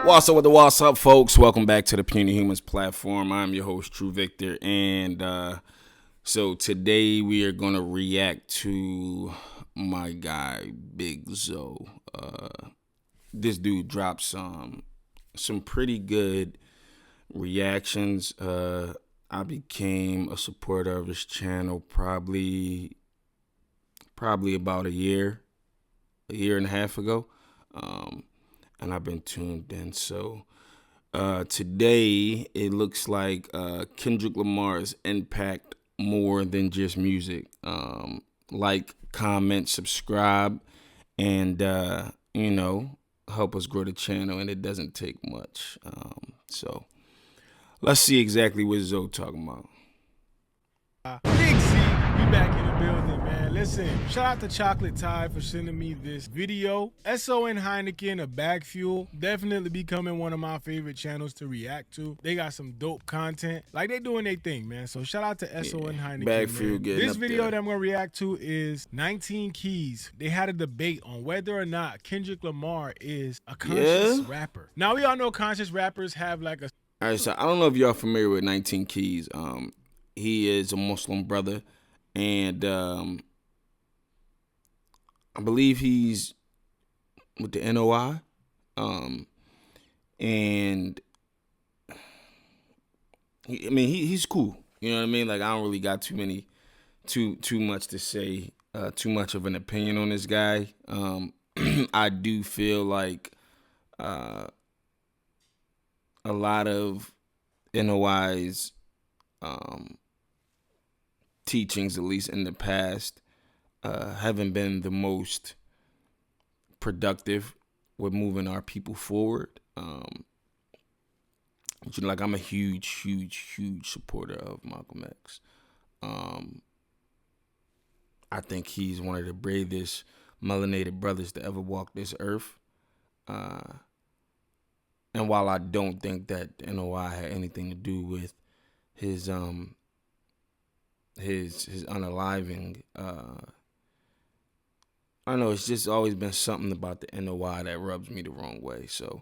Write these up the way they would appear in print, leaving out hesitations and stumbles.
What's up, folks? Welcome back to the Puny Humans platform. I'm your host, True Victor, and so today we are gonna react to my guy, Big Zo. This dude dropped some pretty good reactions. I became a supporter of his channel probably about a year and a half ago. And I've been tuned in. So today it looks like Kendrick Lamar's impact more than just music. Like, comment, subscribe, and help us grow the channel. And it doesn't take much. So let's see exactly what Zoe talking about. Big Z, we back in the building, man. Listen, shout out to Chocolate Tide for sending me this video. SO and Heineken, a bag fuel, definitely becoming one of my favorite channels to react to. They got some dope content. Like, they doing their thing, man. So shout out to SO and Heineken. Bag fuel getting This up video there. that I'm gonna react to is 19 Keys. They had a debate on whether or not Kendrick Lamar is a conscious rapper. Now, we all know conscious rappers have like a... All right, so I don't know if y'all familiar with 19 Keys. He is a Muslim brother, and I believe he's with the NOI, and he's cool. You know what I mean? Like, I don't really got too much to say, too much of an opinion on this guy. I do feel like a lot of NOI's teachings, at least in the past, haven't been the most productive with moving our people forward. Like, I'm a huge supporter of Malcolm X. I think he's one of the bravest melanated brothers to ever walk this earth. And while I don't think that NOI had anything to do with his unaliving, I know it's just always been something about the NOI that rubs me the wrong way. So,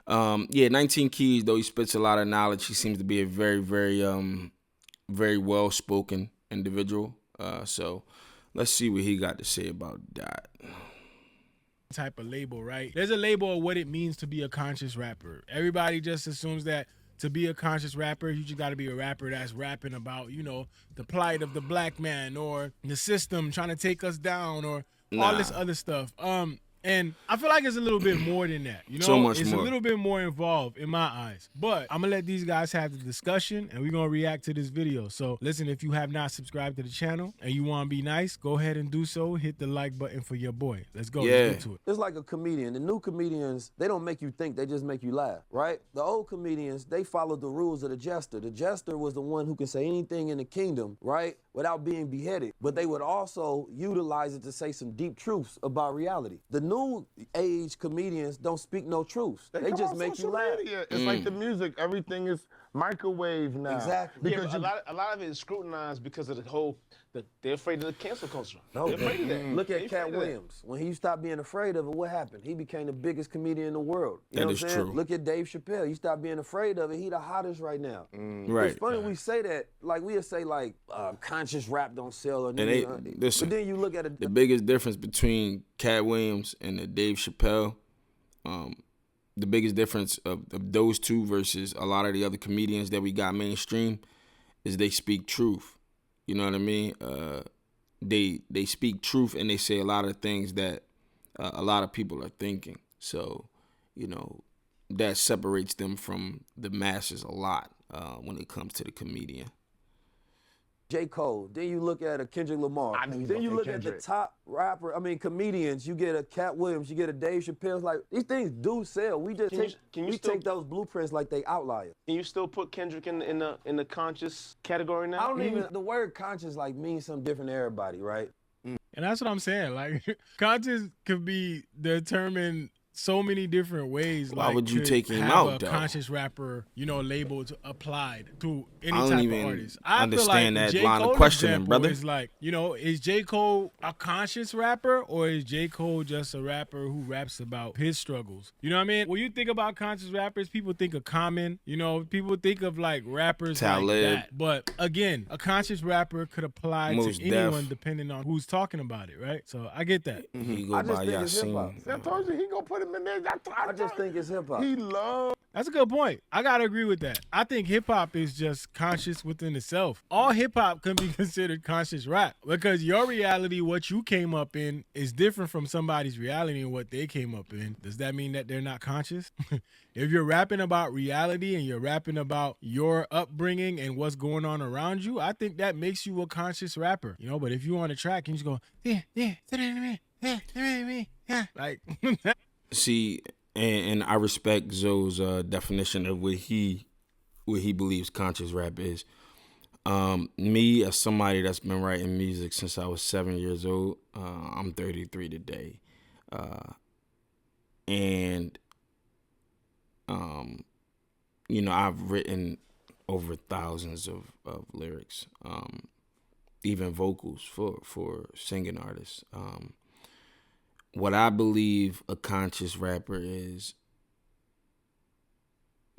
19 Keys, though he spits a lot of knowledge, he seems to be a very, very well-spoken individual. So let's see what he got to say about that. Type of label, right? There's a label of what it means to be a conscious rapper. Everybody just assumes that to be a conscious rapper, you just got to be a rapper that's rapping about, the plight of the black man or the system trying to take us down or all this other stuff. And I feel like it's a little bit more than that. So much it's more. A little bit more involved in my eyes. But I'm going to let these guys have the discussion, and we're going to react to this video. So listen, if you have not subscribed to the channel and you want to be nice, go ahead and do so. Hit the like button for your boy. Let's go. Let's get to it. It's like a comedian. The new comedians, they don't make you think, they just make you laugh, right? The old comedians, they followed the rules of the jester. The jester was the one who could say anything in the kingdom, right, without being beheaded. But they would also utilize it to say some deep truths about reality. The new age comedians don't speak no truths. They just make you laugh. Media. It's like the music. Everything is microwave now. Exactly. Because a lot of it is scrutinized because of the whole, they're afraid of the cancel culture. No, they're afraid of that. Look at Cat Williams. When he stopped being afraid of it, what happened? He became the biggest comedian in the world. You know what I'm saying? True. Look at Dave Chappelle. He stopped being afraid of it. He the hottest right now. Right. It's funny we say that, like we'll say like conscious rap don't sell or listen, but then you look at it. The biggest difference between Cat Williams and the Dave Chappelle, the biggest difference of those two versus a lot of the other comedians that we got mainstream is they speak truth. You know what I mean? They speak truth, and they say a lot of things that a lot of people are thinking. So, that separates them from the masses a lot when it comes to the comedian. J. Cole, then you look at a Kendrick Lamar, then you look at the top comedians, you get a Cat Williams, you get a Dave Chappelle, like, these things do sell. We just take those blueprints like they outliers. Can you still put Kendrick in the conscious category now? I don't even, the word conscious like means something different to everybody, right? And that's what I'm saying. Like, conscious could be determined so many different ways. Why like, would you to take him have out, a though? conscious rapper, labeled applied to any I don't type even of artist? I understand feel like that J. line of Cole questioning, example brother. is like, is J. Cole a conscious rapper, or is J. Cole just a rapper who raps about his struggles? You know what I mean? When you think about conscious rappers, people think of Common. People think of like rappers like Talib. that. But again, a conscious rapper could apply Mos to anyone Def. depending on who's talking about it, right? So I get that. He I go just by think it's hip-hop. Yasin. I told you he gonna put him in there. I just think it's hip-hop. he loves. That's a good point. I gotta agree with that. I think hip hop is just conscious within itself. All hip hop can be considered conscious rap because your reality, what you came up in, is different from somebody's reality and what they came up in. Does that mean that they're not conscious? If you're rapping about reality and you're rapping about your upbringing and what's going on around you, I think that makes you a conscious rapper. But if you on a track and you just go, like, See, and I respect Zoe's definition of what he believes conscious rap is. Me, as somebody that's been writing music since I was 7 years old, I'm 33 today, and I've written over thousands of lyrics, even vocals for singing artists. What I believe a conscious rapper is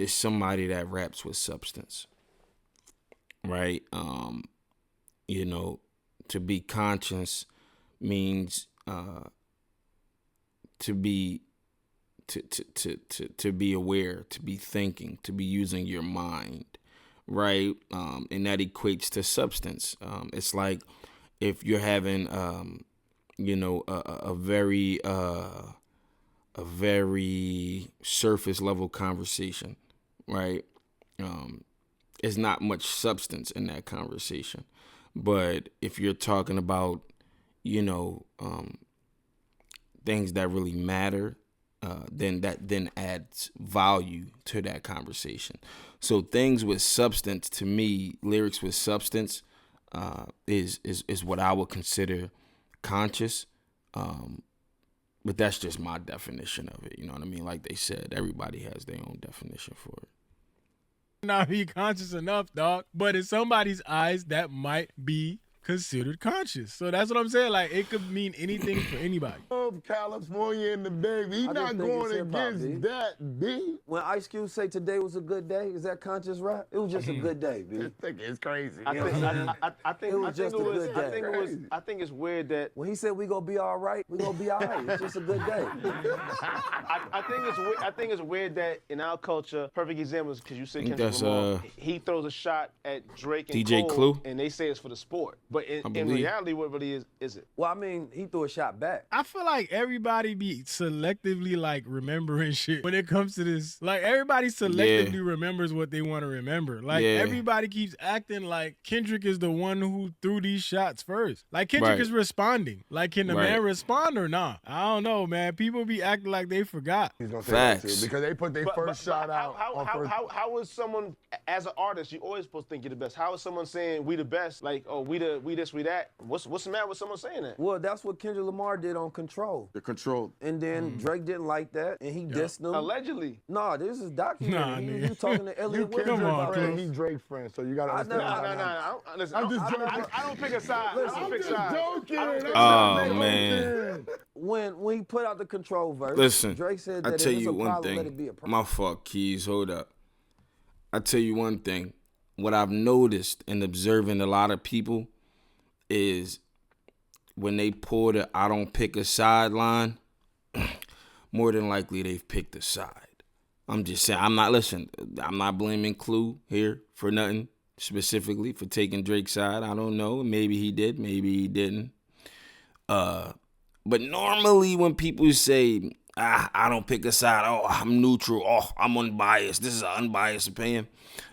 somebody that raps with substance, right? To be conscious means to be aware, to be thinking, to be using your mind, right? And that equates to substance. It's like if you're having a very surface level conversation, right? There's not much substance in that conversation. But if you're talking about, things that really matter, then that adds value to that conversation. So things with substance, to me, lyrics with substance, is what I would consider conscious, but that's just my definition of it. You know what I mean? Like they said, everybody has their own definition for it. Not be conscious enough, dog. But in somebody's eyes, that might be considered conscious. So that's what I'm saying. Like, it could mean anything for anybody. Love California and the baby. He I just not think going it's hip-hop, against B. that, B. When Ice Cube say today was a good day, is that conscious rap? It was just a good day, B. This thing is crazy. I think It was just a good day. I think it's weird that When he said we gonna be all right, we gonna be all right. It's just a good day. I think it's weird that in our culture, perfect example is because you said think Kendrick that's, Lamar, he throws a shot at Drake and DJ Cole, Clue? and they say it's for the sport. But in believe. reality, what really is it? Well, I mean, he threw a shot back. I feel like everybody be selectively like remembering shit when it comes to this. Like everybody selectively remembers what they want to remember. Like everybody keeps acting like Kendrick is the one who threw these shots first. Like Kendrick is responding. Like can the man respond or not? I don't know, man. People be acting like they forgot. He's gonna say that Facts. too, because they put their first shot out. How is someone, as an artist, you always supposed to think you're the best? How is someone saying we the best? Like, oh, we this, we that? What's the matter with someone saying that? Well, that's what Kendrick Lamar did on Control. The control. And then Drake didn't like that, and he dissed him. Allegedly. No, this is documented. Nah, he nigga. was talking to You Elliot Kendrick Williams Come on, about Chris. this. friend, he Drake friend, so you gotta understand. I'm just joking. I don't pick a side. I don't pick sides. Oh, man. When he put out the Control verse, Listen, Drake said I that tell if it's you a one problem, let it thing. be a problem. My fault, Keys. Hold up. I tell you one thing. What I've noticed in observing a lot of people is when they pull the "I don't pick a side" line, more than likely they've picked a side. I'm just saying. I'm not blaming Clue here for nothing specifically for taking Drake's side. I don't know. Maybe he did. Maybe he didn't. But normally when people say, I don't pick a side, oh, I'm neutral, oh, I'm unbiased, this is an unbiased opinion,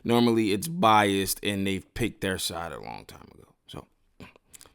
normally it's biased and they've picked their side a long time ago. So,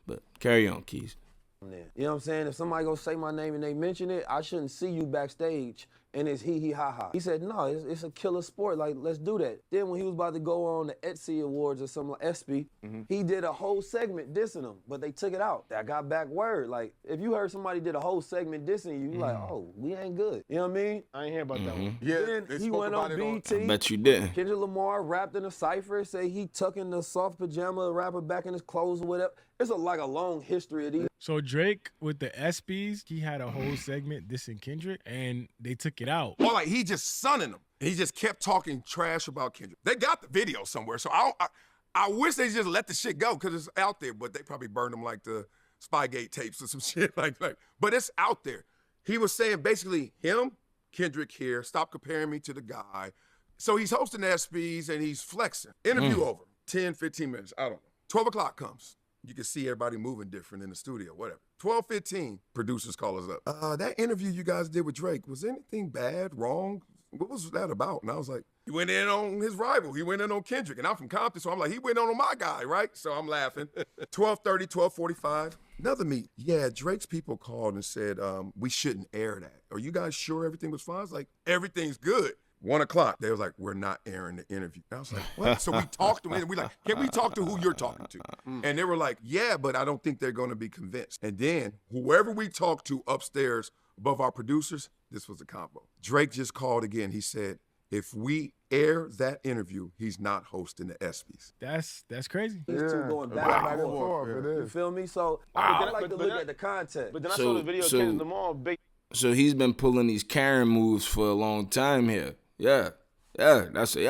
but carry on, Keys. You know what I'm saying? If somebody go say my name and they mention it, I shouldn't see you backstage and it's hee ha ha. He said, no, it's a killer sport. Like, let's do that. Then when he was about to go on the Etsy Awards or something like ESPY, he did a whole segment dissing him, but they took it out. I got back word. Like, if you heard somebody did a whole segment dissing you, like, oh, we ain't good. You know what I mean? I ain't hear about that one. Yeah, Then they he spoke went about on it on. BT. Bet you didn't. Kendrick Lamar rapped in a cypher, say he tucking the soft pajama rapper back in his clothes or whatever. It's like a long history of these. So Drake with the ESPYs, he had a whole segment dissing Kendrick, and they took it out. Or like he just sunning them. He just kept talking trash about Kendrick. They got the video somewhere, so I wish they just let the shit go because it's out there. But they probably burned them like the Spygate tapes or some shit like that. But it's out there. He was saying basically him, Kendrick here. Stop comparing me to the guy. So he's hosting the ESPYs and he's flexing. Interview over. 10, 15 minutes. I don't know. 12 o'clock comes. You can see everybody moving different in the studio, whatever. 12:15, producers call us up. That interview you guys did with Drake, was anything bad, wrong? What was that about? And I was like, he went in on his rival. He went in on Kendrick. And I'm from Compton, so I'm like, he went on my guy, right? So I'm laughing. 12:30, 12:45, another meet. Yeah, Drake's people called and said, we shouldn't air that. Are you guys sure everything was fine? I was like, everything's good. 1 o'clock, they was like, we're not airing the interview. I was like, what? So we talked to them, and we like, can we talk to who you're talking to? And they were like, yeah, but I don't think they're gonna be convinced. And then whoever we talked to upstairs above our producers, this was a combo. Drake just called again. He said, if we air that interview, he's not hosting the ESPYs. That's crazy. These two going back and forth. It You is. feel me? So I like to look at the content. But then I So- saw the video of so- Kendrick Lamar big. So he's been pulling these Karen moves for a long time here. Yeah. Listen,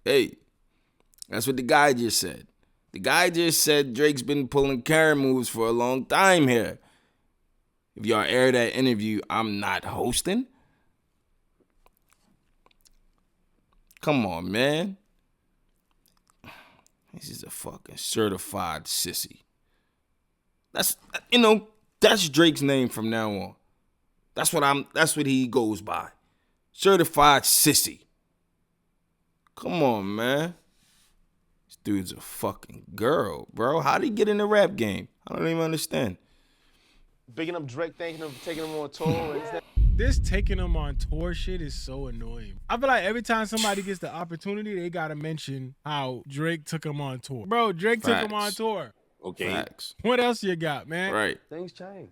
hey. That's what the guy just said. The guy just said Drake's been pulling Karen moves for a long time here. If y'all air that interview, I'm not hosting. Come on, man. This is a fucking certified sissy. That's Drake's name from now on. That's what he goes by. Certified sissy. Come on, man. This dude's a fucking girl, bro. How'd he get in the rap game? I don't even understand. Bigging up Drake, thanking him, taking him on tour. This taking him on tour shit is so annoying. I feel like every time somebody gets the opportunity, they gotta mention how Drake took him on tour. Bro, Drake took him on Facts. tour. Okay. Facts. What else you got, man? Right. Things change.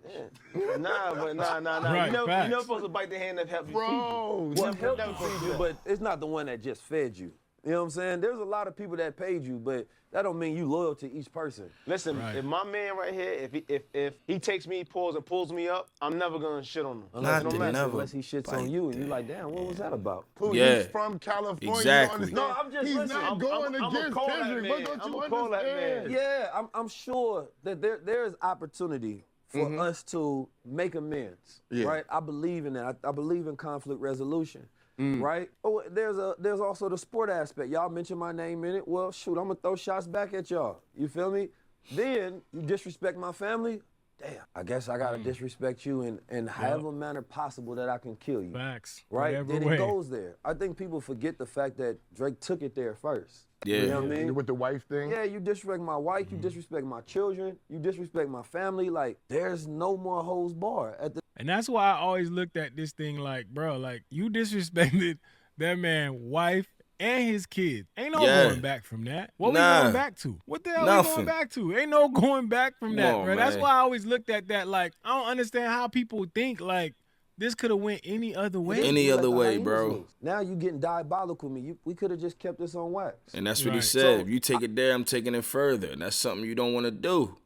Nah. Right, You're facts. not supposed to bite the hand that helps you feed you. Bro, Well, help you feed you, but it's not the one that just fed you. You know what I'm saying? There's a lot of people that paid you, but that don't mean you loyal to each person. Listen, Right. if my man right here, if he takes me, pulls and pulls me up, I'm never gonna shit on him. Unless, Not no to matter, never unless he shits on you and you like, damn, what was that about? Who, Yeah. he's from California. You Exactly. understand? No, I'm just He's listening. not going I'ma against call that Kendrick, man. but don't I'ma you call that understand? man. Yeah, I'm sure that there is opportunity for us to make amends, Yeah. right? I believe in that. I believe in conflict resolution, right? Oh, there's also the sport aspect. Y'all mentioned my name in it. Well, shoot, I'm gonna throw shots back at y'all. You feel me? Then you disrespect my family. Damn, I guess I gotta disrespect you in however manner possible that I can kill you. Facts. Right? Whatever Then way. it goes there. I think people forget the fact that Drake took it there first. Yeah. You know what I mean? With the wife thing? Yeah, you disrespect my wife, you disrespect my children, you disrespect my family. Like, there's no more holds bar at the And that's why I always looked at this thing like, bro, like you disrespected that man's wife and his kids. Ain't no Yeah. going back from that. What we Nah. going back to? What the hell we Nothing. going back to? Ain't no going back from that, on, bro. That's man. why I always looked at that like, I don't understand how people think like this could have went any other way. Any Let other the way, hyenas bro. loose. Now you getting diabolical with me. We could have just kept this on wax. And that's what he Right. said. So- if you take it there, I'm taking it further. And that's something you don't want to do.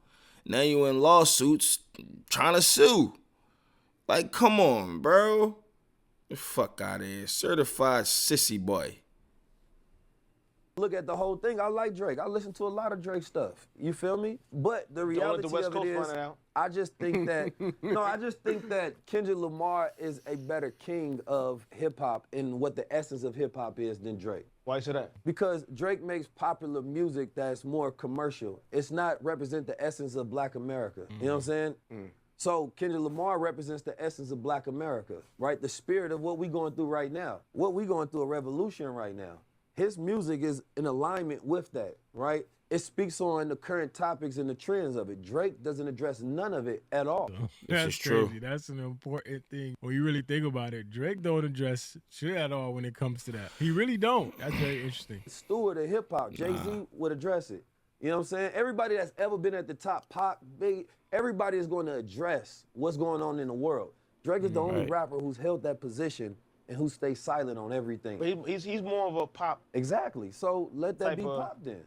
Now you in lawsuits trying to sue. Like, come on, bro. The fuck out of here. Certified sissy boy. Look at the whole thing. I like Drake. I listen to a lot of Drake stuff. You feel me? But the Don't let reality the West of it Coast is, find it out. I just think that I just think that Kendrick Lamar is a better king of hip hop in what the essence of hip hop is than Drake. Why you say that? Because Drake makes popular music that's more commercial. It's not represent the essence of Black America. You know what I'm saying? So Kendrick Lamar represents the essence of Black America, right? The spirit of what we going through right now. What we going through a revolution right now. His music is in alignment with that, right? it speaks on the current topics and the trends of it. Drake doesn't address none of it at all. That's is true. crazy. That's an important thing. When you really think about it, Drake don't address shit at all when it comes to that. He really don't. That's very interesting. Stewart of hip hop, Jay-Z would address it. You know what I'm saying? Everybody that's ever been at the top, Pop, Big, everybody is going to address what's going on in the world. Drake is the only rapper who's held that position and who stays silent on everything. But he's more of a pop. Exactly. So let that Type be of- Pop then.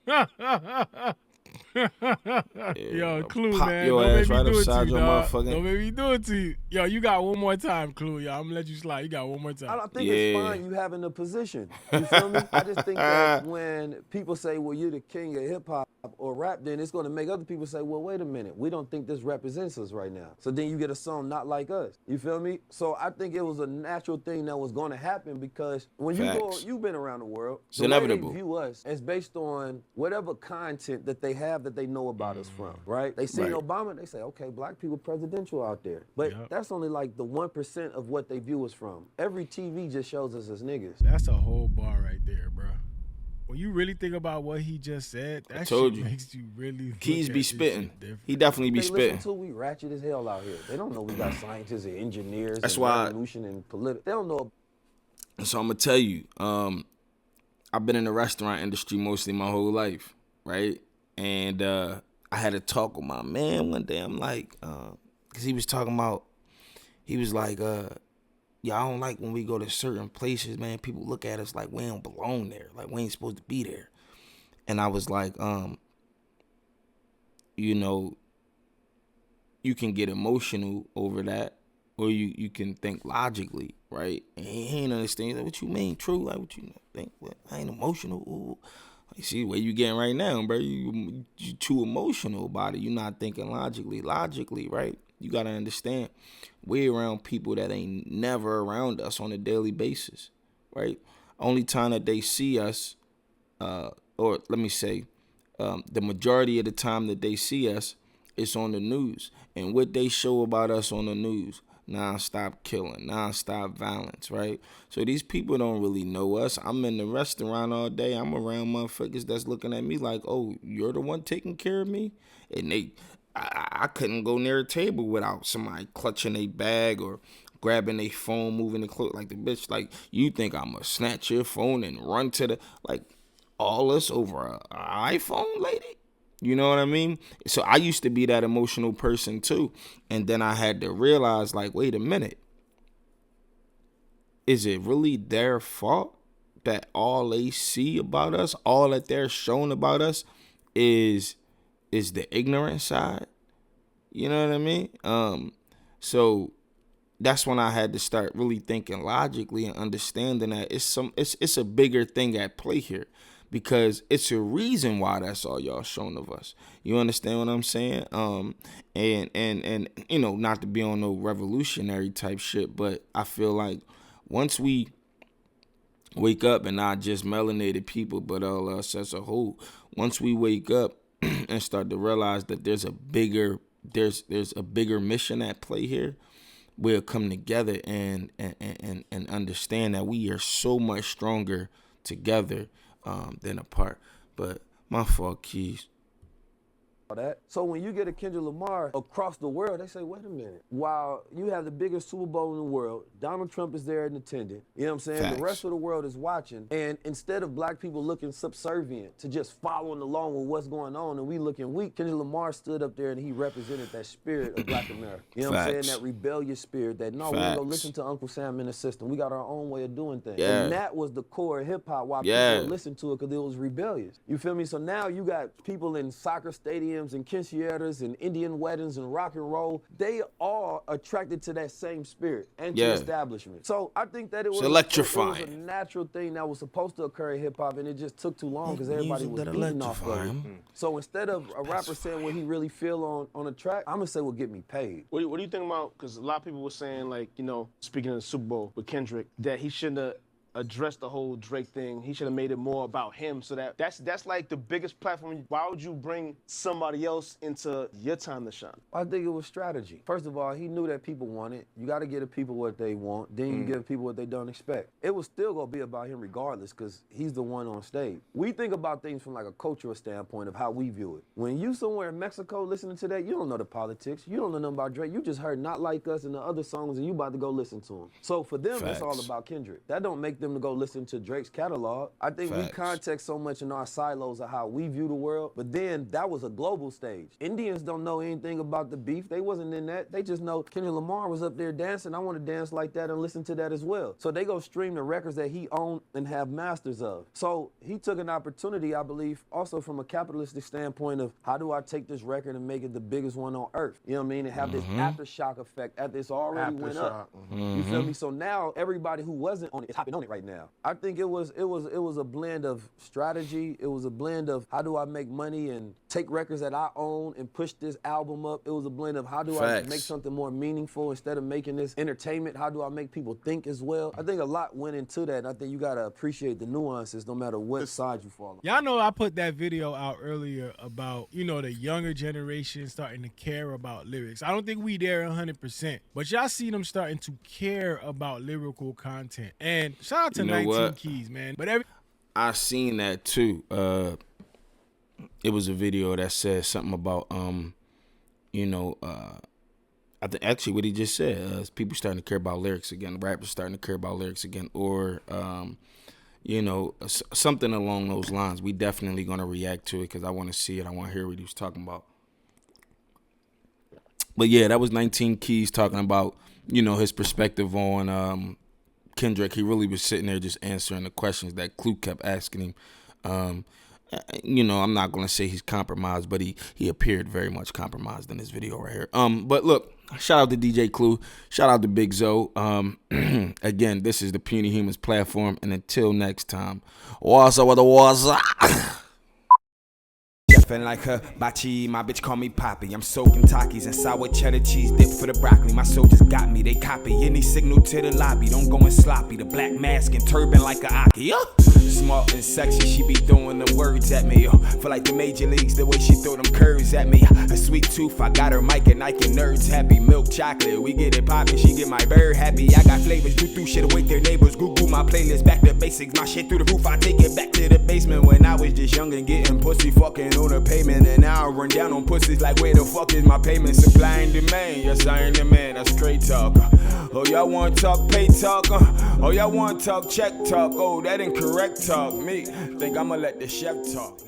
Yo, Clue, pop man. your Don't ass make me right do it to upside you, your dog. motherfucking- Don't make me do it to you. Yo, you got one more time, Clue, yo. I'm gonna let you slide. You got one more time. I think it's fine you having a position. You feel me? I just think that when people say, well, you're the king of hip hop or rap, then it's going to make other people say, well, wait a minute. We don't think this represents us right now. So then you get a song not like us. You feel me? So I think it was a natural thing that was going to happen because when you've been around the world, It's the inevitable. way they view us is based on whatever content that they have that they know about us from, right? They seen Obama, they say, okay, black people presidential out there. But that's only like the 1% of what they view us from. Every TV just shows us as niggas. That's a whole bar right there, bro. When you really think about what he just said, that told shit you. makes you really Keys look be at this shit spitting. different. He definitely be They spitting. listen to we ratchet as hell out here. They don't know we got scientists and engineers That's and why- revolution and political. They don't know. So I'm gonna tell you, I've been in the restaurant industry mostly my whole life, right? And I had a talk with my man one day. I'm like, cause he was talking about, he was like, yeah, I don't like when we go to certain places, man. People look at us like we don't belong there, like we ain't supposed to be there. And I was like, you know, you can get emotional over that, or you can think logically, right? And he ain't understand. He's like, what you mean, true? Like, what you think? What? I ain't emotional. Ooh. You see where you getting right now, bro. You too emotional about it. You not thinking logically, right? You gotta understand, we're around people that ain't never around us on a daily basis, right? Only time that they see us, or let me say, the majority of the time that they see us, it's on the news. And what they show about us on the news, non-stop killing, non-stop violence, right? So these people don't really know us. I'm in the restaurant all day. I'm around motherfuckers that's looking at me like, oh, you're the one taking care of me? And I couldn't go near a table without somebody clutching a bag or grabbing a phone, moving the clothes like the bitch. Like, you think I'm gonna snatch your phone and run to the, like, all this over an iPhone, lady? You know what I mean? So I used to be that emotional person too. And then I had to realize, like, wait a minute. Is it really their fault that all they see about us, all that they're shown about us is the ignorant side? You know what I mean? So that's when I had to start really thinking logically and understanding that it's a bigger thing at play here, because it's a reason why that's all y'all shown of us. You understand what I'm saying? And you know, not to be on no revolutionary type shit, but I feel like once we wake up, and not just melanated people, but all us as a whole, once we wake up and start to realize that there's a bigger mission at play here, we'll come together and understand that we are so much stronger together than apart. But my fault, Keys. That. So when you get a Kendrick Lamar across the world, they say, wait a minute. While you have the biggest Super Bowl in the world, Donald Trump is there in attendance. You know what I'm saying? Facts. The rest of the world is watching. And instead of black people looking subservient to just following along with what's going on and we looking weak, Kendrick Lamar stood up there and he represented that spirit of black America. You know what I'm saying? Facts. That rebellious spirit that, no, we ain't gonna listen to Uncle Sam and the system. We got our own way of doing things. Yeah. And that was the core of hip hop, why Yeah. people listened to it, because it was rebellious. You feel me? So now you got people in soccer stadiums and quinceañeras and Indian weddings and rock and roll. They are attracted to that same spirit and to Yeah. establishment. So I think that it was electrifying. It was a natural thing that was supposed to occur in hip hop, and it just took too long because everybody Music was that beating off of it. electrifying. So instead of a rapper saying what he really feel on a track, I'm gonna say, well, get me paid. What do you think about, because a lot of people were saying, like, you know, speaking of the Super Bowl with Kendrick, that he shouldn't have addressed the whole Drake thing. He should have made it more about him. So that's like the biggest platform. Why would you bring somebody else into your time to shine? I think it was strategy. First of all, he knew that people wanted. You got to give the people what they want. Then you give people what they don't expect. It was still going to be about him regardless because he's the one on stage. We think about things from like a cultural standpoint of how we view it. When you somewhere in Mexico listening to that, you don't know the politics. You don't know nothing about Drake. You just heard Not Like Us and the other songs and you about to go listen to them. So for them, it's all about Kendrick. That don't make them to go listen to Drake's catalog. I think we context so much in our silos of how we view the world, but then that was a global stage. Indians don't know anything about the beef. They wasn't in that. They just know Kendrick Lamar was up there dancing. I want to dance like that and listen to that as well. So they go stream the records that he owned and have masters of. So he took an opportunity, I believe, also from a capitalistic standpoint of how do I take this record and make it the biggest one on earth? You know what I mean? And have this aftershock effect after it's already went up. You feel me? So now everybody who wasn't on it is hopping on it right now. I think it was a blend of strategy. It was a blend of how do I make money and take records that I own and push this album up. It was a blend of how do I make something more meaningful instead of making this entertainment. How do I make people think as well? I think a lot went into that, and I think you gotta appreciate the nuances no matter what side you fall on. Y'all know I put that video out earlier about, you know, the younger generation starting to care about lyrics. I don't think we there 100%, but y'all see them starting to care about lyrical content. And shout out to 19 Keys, man. But I seen that too. It was a video that said something about I think actually what he just said is people starting to care about lyrics again, rappers starting to care about lyrics again, or something along those lines. We definitely gonna react to it because I want to see it. I want to hear what he was talking about. But yeah, that was 19 Keys talking about his perspective on Kendrick. He really was sitting there just answering the questions that Clue kept asking him. I'm not going to say he's compromised, but he appeared very much compromised in this video right here. But look, shout out to DJ Clue. Shout out to Big Zoe. Again, this is the Puny Humans platform. And until next time, what's up with the what's up? Feeling like her bachi, my bitch call me Poppy. I'm soaking Takis and sour cheddar cheese dip for the broccoli. My soldiers got me, they copy any signal to the lobby. Don't go in sloppy, the black mask and turban like a Aki. Smart and sexy, she be throwing them words at me. Feel like the major leagues, the way she throw them curves at me. A sweet tooth, I got her mic and Nike nerds happy. Milk chocolate, we get it poppin', she get my bird happy. I got flavors, do through shit, awake their neighbors. Google my playlist, back to basics. My shit through the roof, I take it back to the basement. When I was just young and getting pussy fucking on the payment, and now I run down on pussies like where the fuck is my payment? Supply and demand, yes I ain't the man, that's straight talk. Oh y'all want talk, pay talk. Oh y'all want talk, check talk. Oh that incorrect talk. Me think I'ma let the chef talk.